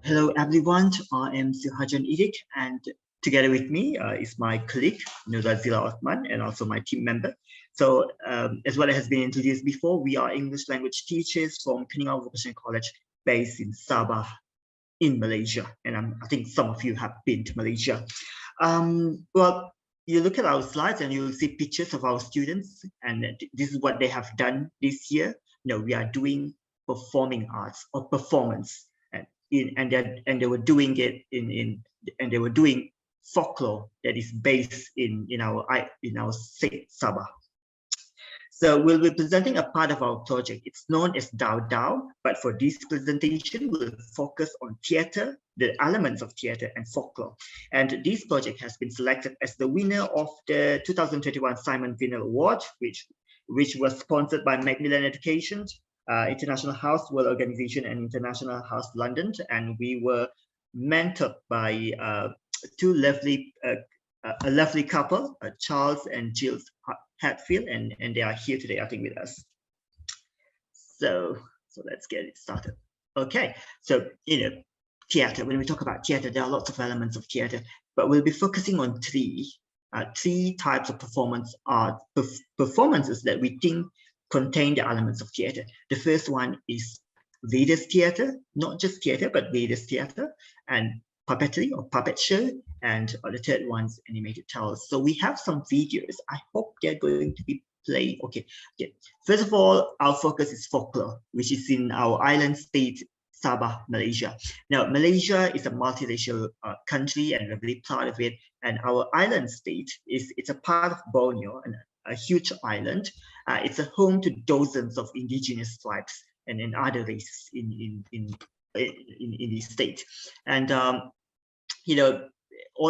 Hello everyone, I am Suhajan Idik, and together with me is my colleague Nuzazila Osman and also my team member. So as what has been introduced before, we are English language teachers from Penang Vocational College based in Sabah in Malaysia, and I think some of you have been to Malaysia. Well, you look at our slides and you'll see pictures of our students, and this is what they have done this year. We are doing performing arts or performance. And they were doing it and they were doing folklore that is based in our state Sabah. So we'll be presenting a part of our project. It's known as Dao Dao, but for this presentation, we'll focus on theater, the elements of theater and folklore. And this project has been selected as the winner of the 2021 Simon Vinnell Award, which was sponsored by Macmillan Education, International House World Organization and International House London, and we were mentored by a lovely couple, Charles and Jill Hatfield, and they are here today, I think, with us. So let's get it started. Okay, so theater. When we talk about theater, there are lots of elements of theater, but we'll be focusing on three types of performances that we think contain the elements of theater. The first one is readers theater, not just theater, but readers theater, and puppetry or puppet show, and the third one's animated tales. So we have some videos. I hope they're going to be played. Okay. First of all, our focus is folklore, which is in our island state, Sabah, Malaysia. Now, Malaysia is a multiracial country, and we're very proud of it. And our island state it's a part of Borneo, and a huge island. It's a home to dozens of indigenous tribes and other races in the state. And all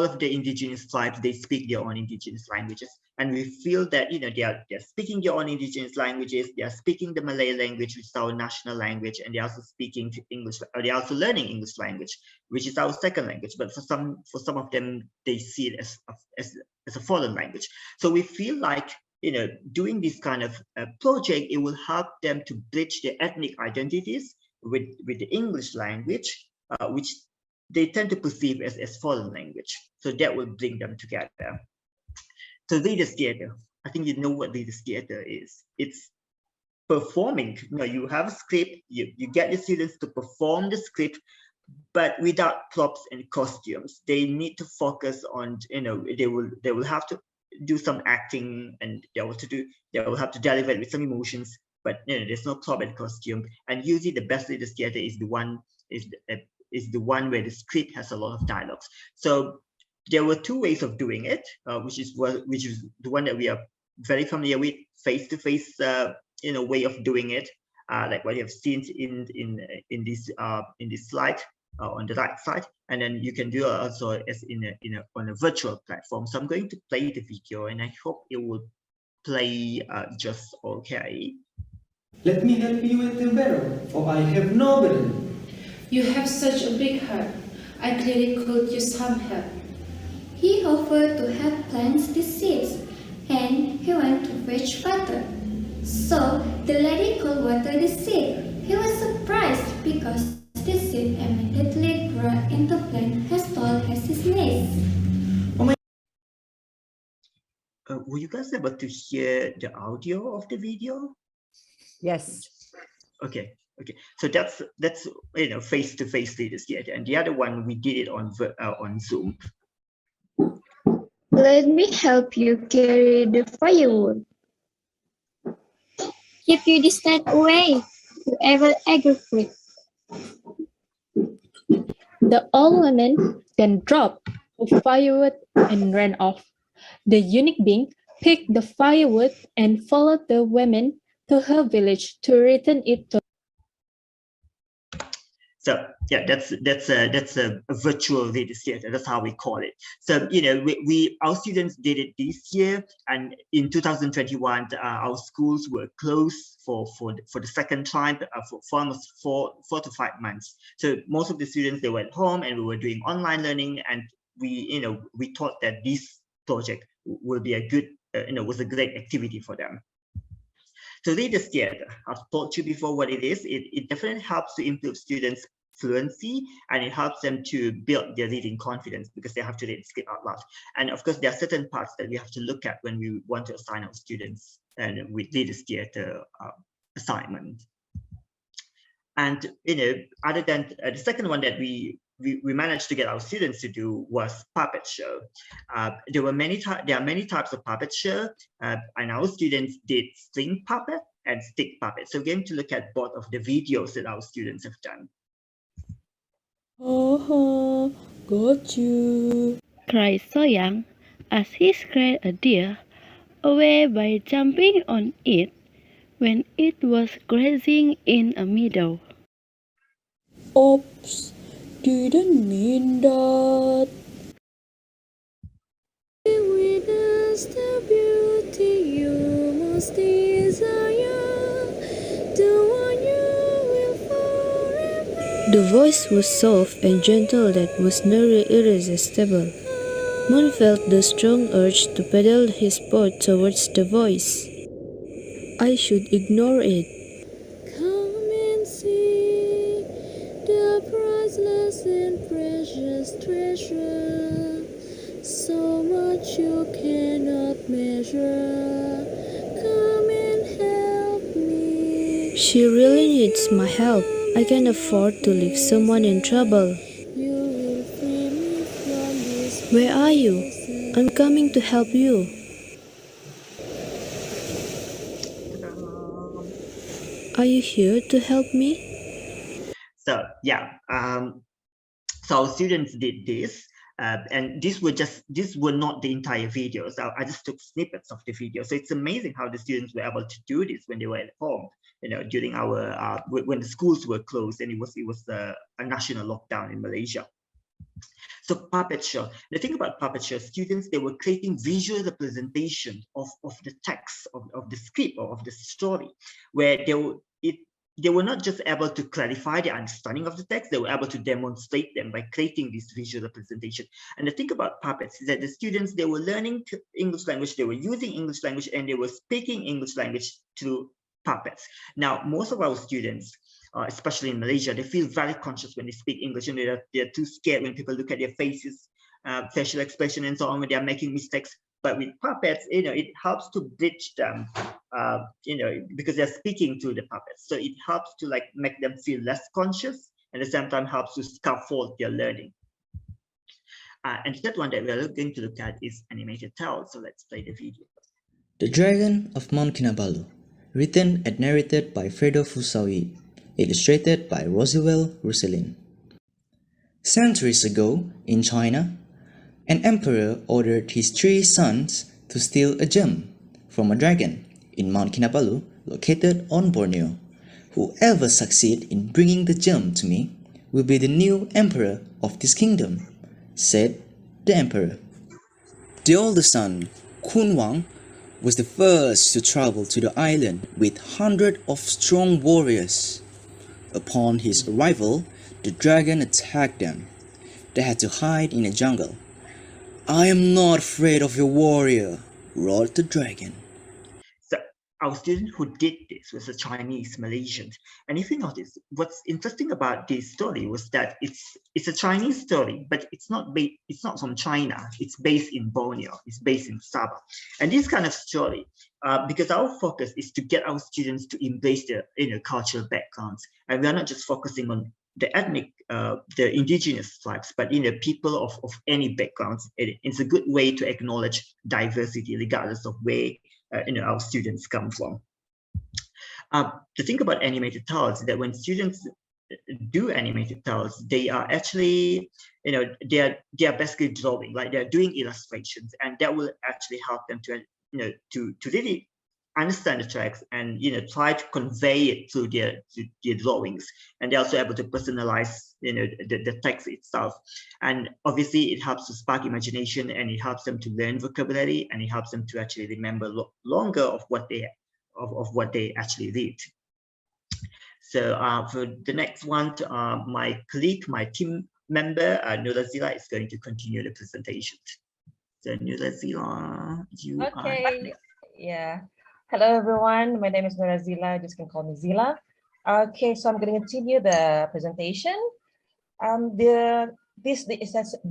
of the indigenous tribes, they speak their own indigenous languages, and we feel that they're speaking their own indigenous languages. They are speaking the Malay language, which is our national language, and they're also speaking English. They're also learning English language, which is our second language. But for some of them, they see it as a foreign language. So we feel like doing this kind of project, it will help them to bridge their ethnic identities with the English language, which they tend to perceive as foreign language. So that will bring them together. So readers theater, I think you know what readers theater is. It's performing. You have a script, you get the students to perform the script, but without props and costumes. They need to focus on, they will have to do some acting, and they will have to deliver it with some emotions, but there's no prop and costume. And usually the best readers theater is the one where the script has a lot of dialogues. So there were two ways of doing it, which is the one that we are very familiar with, face-to-face way of doing it, like what you have seen in this slide on the right side, and then you can do also as on a virtual platform. So I'm going to play the video, and I hope it will play just okay. Let me help you with the barrel, for I have no burden. You have such a big heart. I clearly could use some help. He offered to help plant the seeds, and he went to fetch water. So the lady could water the seed. He was surprised because the seed immediately grew into a plant as tall as his knees. Were you guys able to hear the audio of the video? Yes. Okay. So that's face-to-face readers theater, and the other one we did it on Zoom. Let me help you carry the firewood. Keep your distance away, whoever aggravate. The old woman then dropped the firewood and ran off. The unique being picked the firewood and followed the woman to her village to return it to. So yeah, that's a virtual readers theater. That's how we call it. So our students did it this year, and in 2021 our schools were closed for the second time for almost 4 to 5 months. So most of the students, they were at home, and we were doing online learning, and we thought that this project will be a good was a great activity for them. So readers theater, I've told you before what it is. It definitely helps to improve students' fluency, and it helps them to build their reading confidence because they have to read script out loud. And of course, there are certain parts that we have to look at when we want to assign our students and with leaders theater assignment. And other than the second one that we managed to get our students to do was puppet show. There are many types of puppet show, and our students did string puppet and stick puppet. So we're going to look at both of the videos that our students have done. Got you, cried Soyang as he scared a deer away by jumping on it when it was grazing in a meadow. Oops, didn't mean that. Witness the beauty you most desire, the one you will forever. The voice was soft and gentle that was nearly irresistible. Moon felt the strong urge to pedal his boat towards the voice. I should ignore it. Come and see the priceless and precious treasure, so much you cannot measure. Come and help me. She really needs my help. I can't afford to leave someone in trouble. You will free me from this. Where are you? I'm coming to help you. Are you here to help me? So yeah, so our students did this, and these were not the entire videos. I just took snippets of the video. So it's amazing how the students were able to do this when they were at home, during our when the schools were closed and it was a national lockdown in Malaysia. So puppet show. The thing about puppet show, students, they were creating visual representation of the text of the script or of the story, where they were not just able to clarify the understanding of the text, they were able to demonstrate them by creating this visual representation. And the thing about puppets is that the students, they were learning English language, they were using English language, and they were speaking English language through puppets. Now, most of our students, especially in Malaysia, they feel very conscious when they speak English, and they're too scared when people look at their faces, facial expression, and so on, when they are making mistakes. But with puppets, it helps to bridge them, because they're speaking to the puppets. So it helps to make them feel less conscious, and at the same time helps to scaffold their learning. And the third one that we're going to look at is animated tales. So let's play the video. The Dragon of Mount Kinabalu, written and narrated by Fredo Fusawi, illustrated by Roswell Roselin. Centuries ago, in China, an emperor ordered his 3 sons to steal a gem from a dragon in Mount Kinabalu, located on Borneo. Whoever succeeds in bringing the gem to me will be the new emperor of this kingdom, said the emperor. The oldest son, Kun Wang, was the first to travel to the island with hundreds of strong warriors. Upon his arrival, the dragon attacked them. They had to hide in a jungle. I am not afraid of your warrior, roared the dragon. So our student who did this was a Chinese Malaysian. And if you notice, what's interesting about this story was that it's a Chinese story, but it's not from China. It's based in Borneo. It's based in Sabah. And this kind of story, because our focus is to get our students to embrace their cultural backgrounds, and we are not just focusing on the ethnic, the indigenous tribes, but people of any backgrounds. It's a good way to acknowledge diversity, regardless of where our students come from. The thing about animated tales is that when students do animated tales, they are actually, they are basically drawing, like they're doing illustrations, and that will actually help them to really understand the text and try to convey it through their drawings. And they're also able to personalize the text itself. And obviously it helps to spark imagination, and it helps them to learn vocabulary, and it helps them to actually remember longer of what they actually read. So for the next one, my colleague, my team member, Nurazila, is going to continue the presentation. So Nurazila, you are. Yeah. Hello, everyone. My name is Nurazila. You just can call me Zila. Okay, so I'm going to continue the presentation. The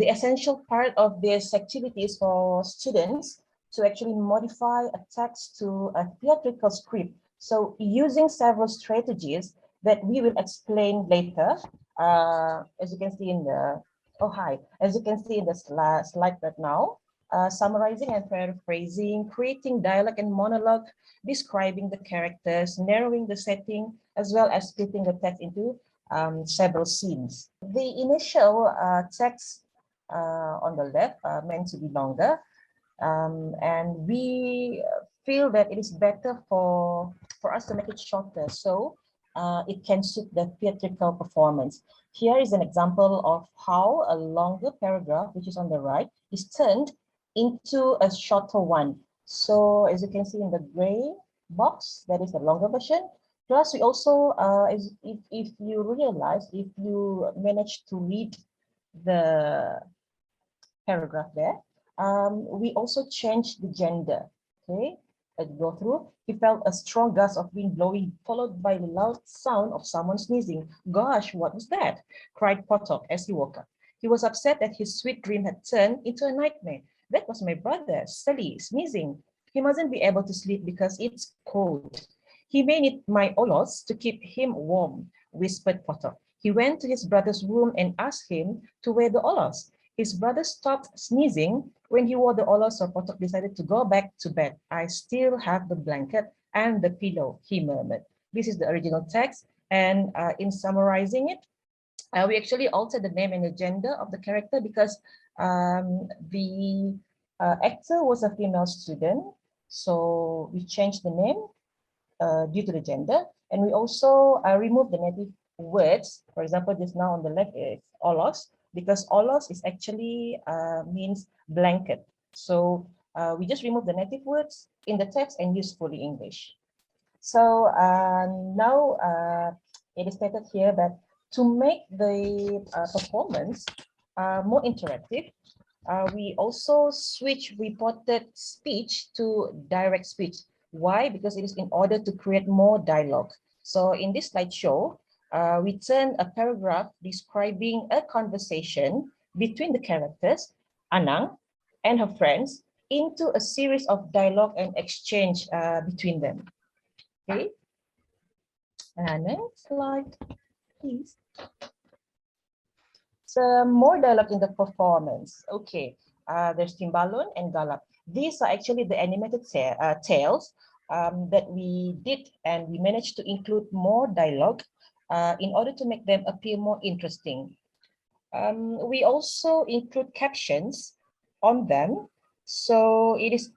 essential part of this activity is for students to actually modify a text to a theatrical script. So using several strategies that we will explain later, as you can see in the, as you can see in the slide right now, summarizing and paraphrasing, creating dialogue and monologue, describing the characters, narrowing the setting, as well as splitting the text into several scenes. The initial text on the left are meant to be longer, and we feel that it is better for us to make it shorter, so it can suit the theatrical performance. Here is an example of how a longer paragraph, which is on the right, is turned into a shorter one. So as you can see in the gray box, that is the longer version. Plus, we also, if you realize, if you manage to read the paragraph there, we also changed the gender. Okay, let's go through. He felt a strong gust of wind blowing, followed by the loud sound of someone sneezing. Gosh, what was that? Cried Potok as he woke up. He was upset that his sweet dream had turned into a nightmare. That was my brother, Sally, sneezing. He mustn't be able to sleep because it's cold. He may need my olos to keep him warm, whispered Potok. He went to his brother's room and asked him to wear the olos. His brother stopped sneezing when he wore the olos, so Potok decided to go back to bed. I still have the blanket and the pillow, he murmured. This is the original text, and in summarizing it, we actually altered the name and the gender of the character because the actor was a female student, so we changed the name due to the gender, and we also removed the native words. For example, just now on the left is olos, because olos is actually means blanket. So we just remove the native words in the text and use fully English. So now it is stated here that to make the performance more interactive, we also switch reported speech to direct speech. Why? Because it is in order to create more dialogue. So in this slideshow, we turn a paragraph describing a conversation between the characters, Anang and her friends, into a series of dialogue and exchange between them. Okay. Next slide, please. So more dialogue in the performance. Okay. There's Timbalun and Galap. These are actually the animated tales that we did, and we managed to include more dialogue in order to make them appear more interesting. We also include captions on them, so it is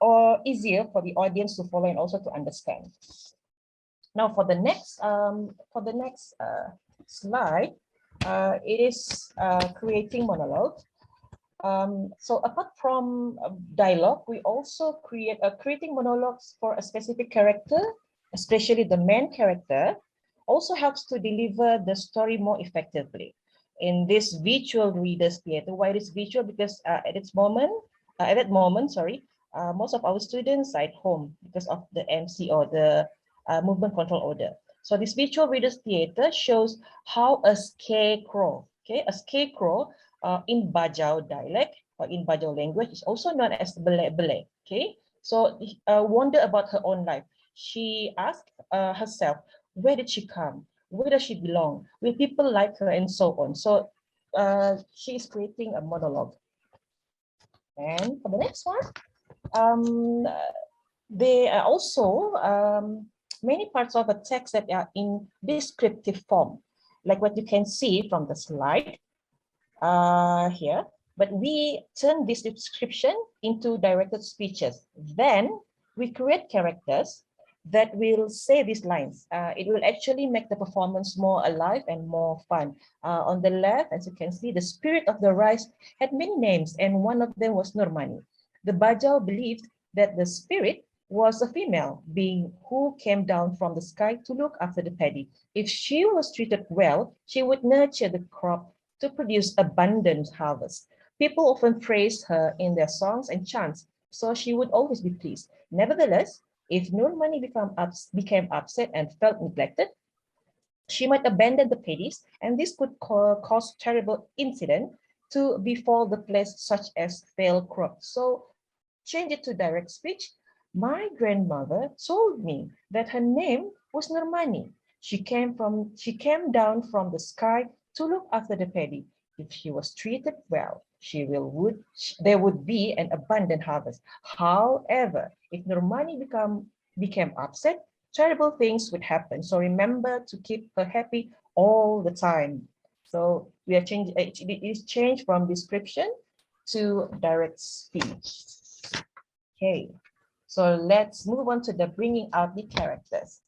easier for the audience to follow and also to understand. Now for the next slide, it is creating monologue. So apart from dialogue, we also creating monologues for a specific character, especially the main character, also helps to deliver the story more effectively. In this virtual readers theater, why it is virtual? Because at that moment, most of our students are at home because of the MC or the movement control order. So this virtual readers theater shows how a scarecrow, a scarecrow in Bajau dialect or in Bajau language is also known as belek. Okay, so wonder about her own life. She asked herself, where did she come? Where does she belong? Will people like her, and so on. So she is creating a monologue. And for the next one, there are also many parts of a text that are in descriptive form, like what you can see from the slide here. But we turn this description into directed speeches. Then we create characters that will say these lines. It will actually make the performance more alive and more fun. On the left, as you can see, the spirit of the rice had many names, and one of them was Nurmani. The Bajau believed that the spirit was a female being who came down from the sky to look after the paddy. If she was treated well, she would nurture the crop to produce abundant harvest. People often praised her in their songs and chants, so she would always be pleased. Nevertheless, if Nurmani became upset and felt neglected, She might abandon the paddies, and this could cause terrible incident to befall the place, such as failed crop. So change it to direct speech. My grandmother told me that her name was Nurmani. She came down from the sky to look after the paddy. If she was treated well, there would be an abundant harvest. However, if Nurmani became upset, terrible things would happen. So remember to keep her happy all the time. So we are changed. It is changed from description to direct speech. Okay, so let's move on to the bringing out the characters.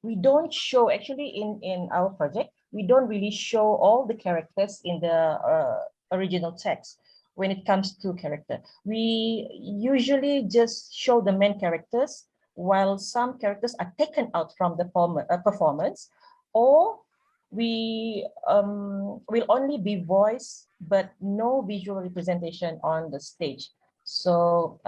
We don't show, actually in our project, we don't really show all the characters in the original text. When it comes to character, we usually just show the main characters, while some characters are taken out from the performance, or we will only be voice but no visual representation on the stage. So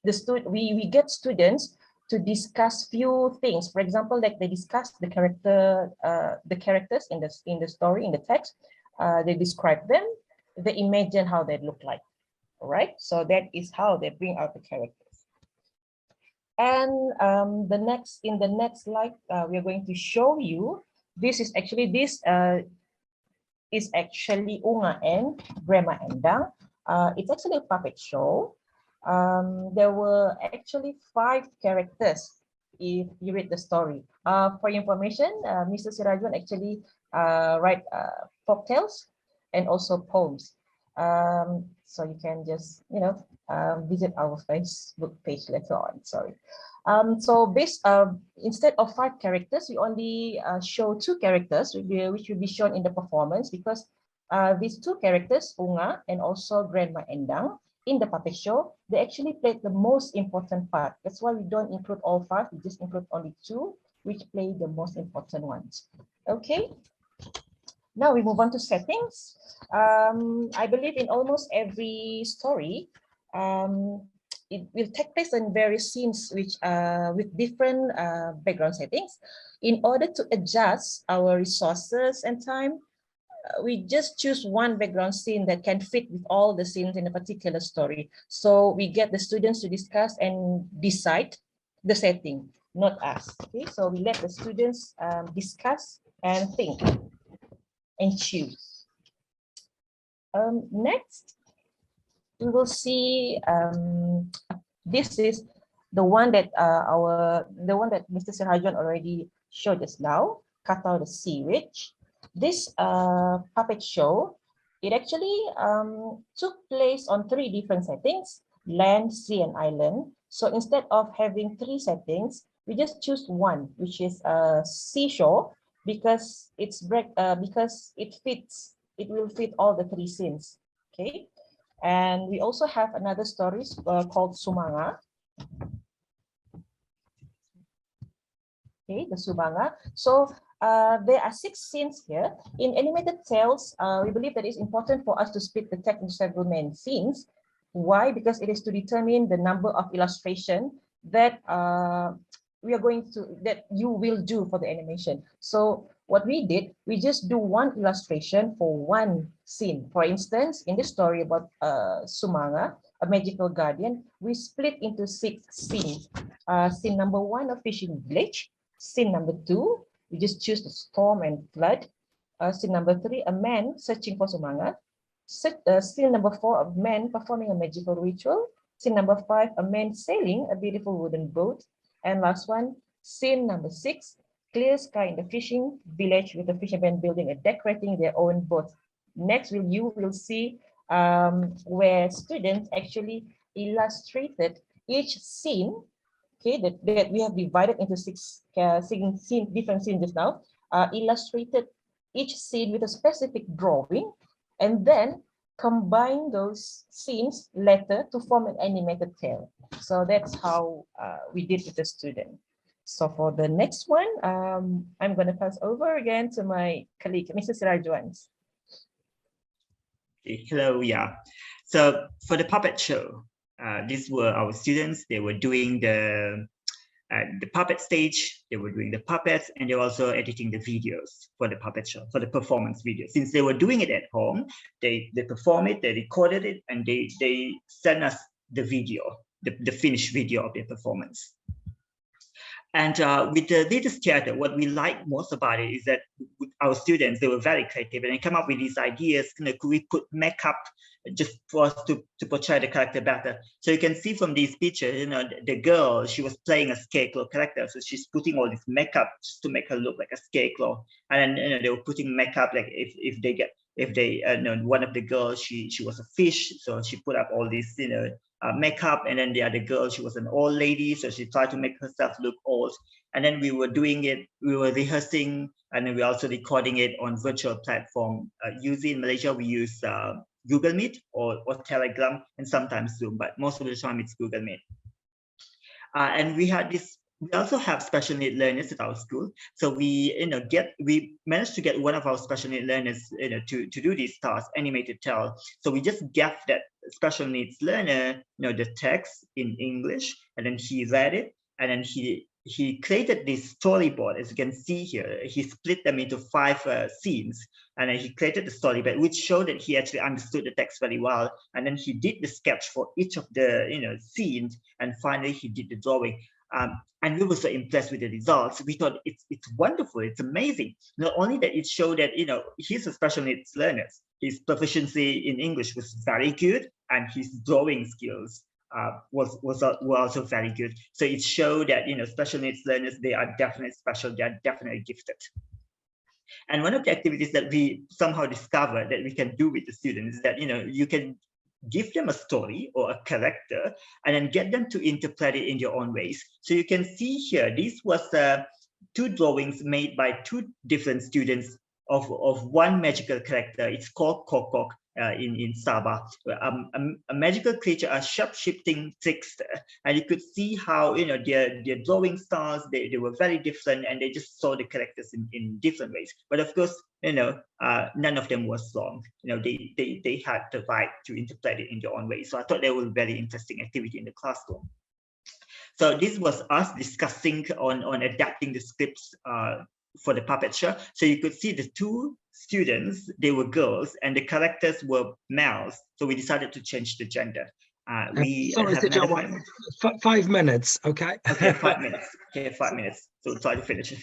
we get students to discuss few things. For example, like they discuss the characters in the story, in the text. They describe them. They imagine how they look like. All right. So that is how they bring out the characters. And in the next slide, we are going to show you. This is actually Unga and Grandma Endang. It's actually a puppet show. There were actually 5 characters if you read the story. For your information, Mr. Sirajuan actually write folk tales and also poems. So you can just, visit our Facebook page later on, sorry. So instead of 5 characters, we only show 2 characters, which will be shown in the performance, because these 2 characters, Unga and also Grandma Endang, in the puppet show, they actually played the most important part. That's why we don't include all 5, we just include only 2, which play the most important ones. Okay. Now we move on to settings. I believe in almost every story, it will take place in various scenes with different background settings. In order to adjust our resources and time, we just choose one background scene that can fit with all the scenes in a particular story. So we get the students to discuss and decide the setting, not us. Okay, so we let the students discuss and think and choose. Next, we will see. This is the one that Mr. Sirajuan already showed us now. Katau the Sea Witch. This puppet show, it actually took place on 3 different settings: land, sea, and island. So instead of having 3 settings, we just choose one, which is seashore, because it will fit all the 3 scenes. Okay, and we also have another story called Sumanga. Okay, the Sumanga. So there are 6 scenes here. In animated tales, we believe that it's important for us to split the text into several main scenes. Why? Because it is to determine the number of illustration that you will do for the animation. So what we did, we just do one illustration for one scene. For instance, in the story about Sumanga, a magical guardian, we split into 6 scenes. Scene number 1, a fishing village. Scene number 2, we just choose the storm and flood. Scene number 3, a man searching for Sumanga. Scene number 4, a man performing a magical ritual. Scene number 5, a man sailing a beautiful wooden boat. And last one, scene number 6, clear sky in the fishing village with the fishermen building and decorating their own boat. Next, you will see where students actually illustrated each scene. Okay, that we have divided into 6 different scenes just now, illustrated each scene with a specific drawing, and then combine those scenes later to form an animated tale. So that's how we did with the student. So for the next one, I'm going to pass over again to my colleague, Mr. Sirajuan. Okay, hello, yeah. So for the puppet show, these were our students. They were doing the At the puppet stage, they were doing the puppets, and they were also editing the videos for the puppet show, for the performance video. Since they were doing it at home, they performed it, they recorded it, and they sent us the video, the finished video of their performance. And with the latest theater, what we like most about it is that our students, they were very creative and they come up with these ideas. Could we put makeup just for us to portray the character better? So you can see from these pictures, the girl, she was playing a scarecrow character. So she's putting all this makeup just to make her look like a scarecrow. And then, they were putting makeup, like one of the girls, she was a fish. So she put up all this, makeup, and then the other girl, she was an old lady, so she tried to make herself look old. And then we were doing it, we were rehearsing, and then we're also recording it on virtual platform. Usually in Malaysia, we use Google Meet or Telegram, and sometimes Zoom, but most of the time it's Google Meet. And we also have special need learners at our school. So we managed to get one of our special need learners, to do these tasks, animated tell. So we just gave that special needs learner, the text in English, and then he read it, and then he created this storyboard. As you can see here, he split them into 5 scenes, and then he created the storyboard, which showed that he actually understood the text very well. And then he did the sketch for each of the scenes, and finally he did the drawing. And we were so impressed with the results. We thought it's wonderful, it's amazing. Not only that, it showed that he's a special needs learner. His proficiency in English was very good, and his drawing skills were also very good. So it showed that special needs learners, they are definitely special, they are definitely gifted. And one of the activities that we somehow discovered that we can do with the students is that you can give them a story or a character and then get them to interpret it in their own ways. So you can see here, this was 2 drawings made by 2 different students of one magical character. It's called Kokok in Sabah, a magical creature, a shape-shifting trickster. And you could see how their drawing styles, they were very different, and they just saw the characters in different ways. But of course, none of them was wrong. They had the right to interpret it in their own way. So I thought that was a very interesting activity in the classroom. So this was us discussing on adapting the scripts for the puppet show. So you could see the 2 students, they were girls, and the characters were males. So we decided to change the gender. Sorry, 5 minutes, okay? Okay, 5 minutes. Okay, 5 minutes. So we'll try to finish it.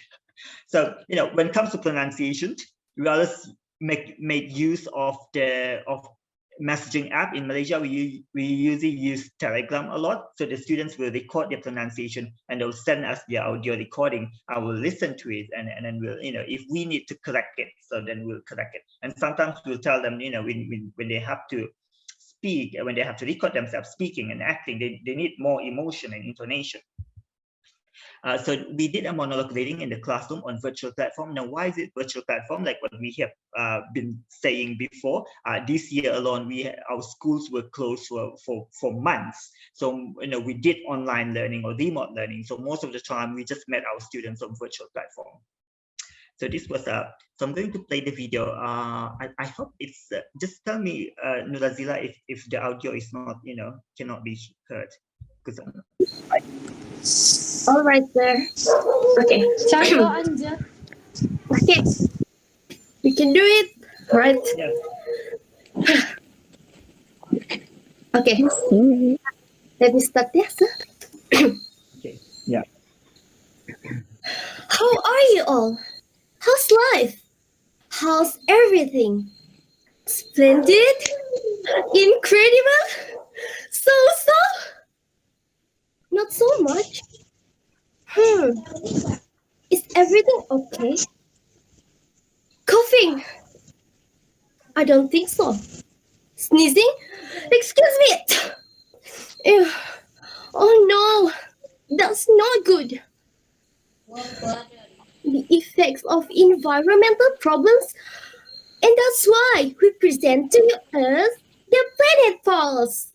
So when it comes to pronunciation, we always make use of the messaging app. In Malaysia, we usually use Telegram a lot. So the students will record their pronunciation and they'll send us their audio recording. I will listen to it, and then we'll, if we need to correct it, so then we'll correct it. And sometimes we'll tell them, when they have to speak, when they have to record themselves speaking and acting, they need more emotion and intonation. So we did a monologue reading in the classroom on virtual platform. Now, why is it virtual platform? Like what we have been saying before, this year alone, our schools were closed for months. So we did online learning or remote learning. So most of the time, we just met our students on virtual platform. So this was so I'm going to play the video. I hope it's just tell me, Nurazila, if the audio is not cannot be heard, because All right, sir. Okay. Okay. We can do it, right? Yes. Okay. Let me start this. Okay. Yeah. How are you all? How's life? How's everything? Splendid? Incredible? So? Not so much. Is everything okay? Coughing? I don't think so. Sneezing? Excuse me. Ew. Oh no, that's not good. The effects of environmental problems, and that's why we present to you as the Planet Pulse,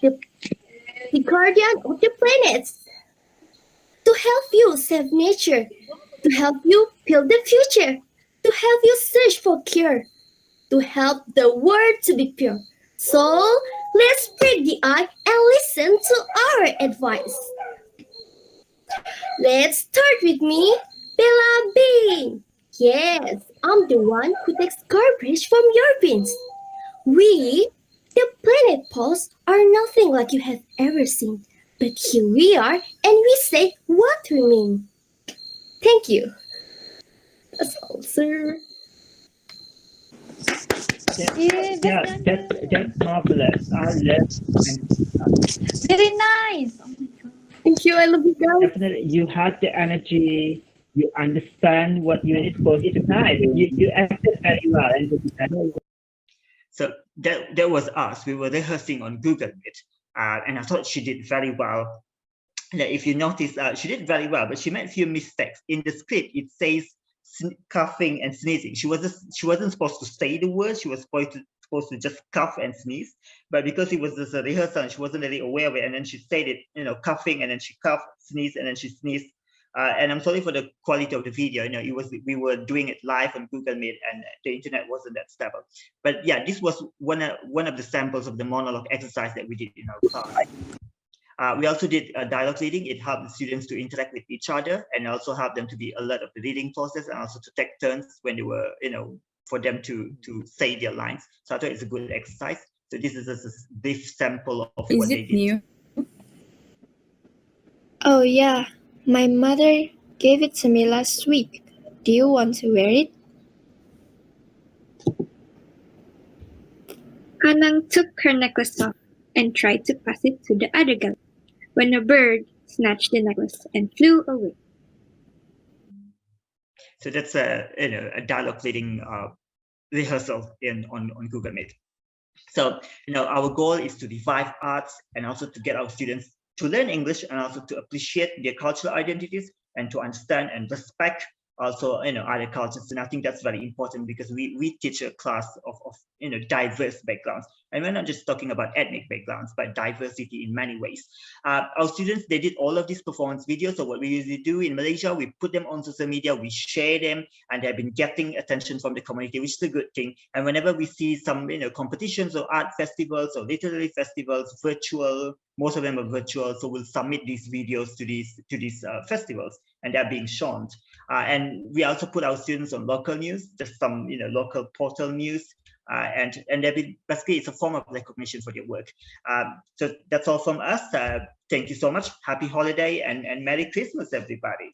the guardian of the planets, to help you save nature, to help you build the future, to help you search for cure, to help the world to be pure. So let's break the eye and listen to our advice. Let's start with me, Bella Bean. Yes, I'm the one who takes garbage from your bins. We, the planet Pulse, are nothing like you have ever seen. But here we are, and we say what we mean. Thank you. That's all, sir. That's marvelous. I love Very nice. Thank you. I love you guys. definitely you had the energy. You understand what you're supposed. It's nice. You acted very well. And so that was us. We were rehearsing on Google Meet, and I thought she did very well. If you notice, she did very well, but she made a few mistakes in the script. It says coughing and sneezing. She wasn't supposed to say the word. She was supposed to just cough and sneeze, but because it was just a rehearsal, she wasn't really aware of it, and then she said it, coughing, and then she coughed, sneezed, and then she sneezed. And I'm sorry for the quality of the video. We were doing it live on Google Meet, and the internet wasn't that stable. But yeah, this was one of the samples of the monologue exercise that we did in our class. We also did dialogue reading. It helped the students to interact with each other, and also helped them to be alert of the reading process, and also to take turns when they were, for them to say their lines. So I thought it's a good exercise. So this is just a brief sample of what they did. New? Oh yeah, my mother gave it to me last week. Do you want to wear it? Anang took her necklace off and tried to pass it to the other girl, when a bird snatched the necklace and flew away. So that's a dialogue reading rehearsal on Google Meet. So our goal is to revive arts and also to get our students to learn English and also to appreciate their cultural identities and to understand and respect also other cultures. And I think that's very important because we teach a class of diverse backgrounds, and we're not just talking about ethnic backgrounds but diversity in many ways. Our students, they did all of these performance videos. So what we usually do in Malaysia, we put them on social media, we share them, and they've been getting attention from the community, which is a good thing. And whenever we see some competitions or art festivals or literary festivals, virtual, most of them are virtual, so we'll submit these videos to these festivals, and they're being shown. And we also put our students on local news, just some local portal news, and basically it's a form of recognition for their work. So that's all from us. Thank you so much. Happy holiday and Merry Christmas, everybody.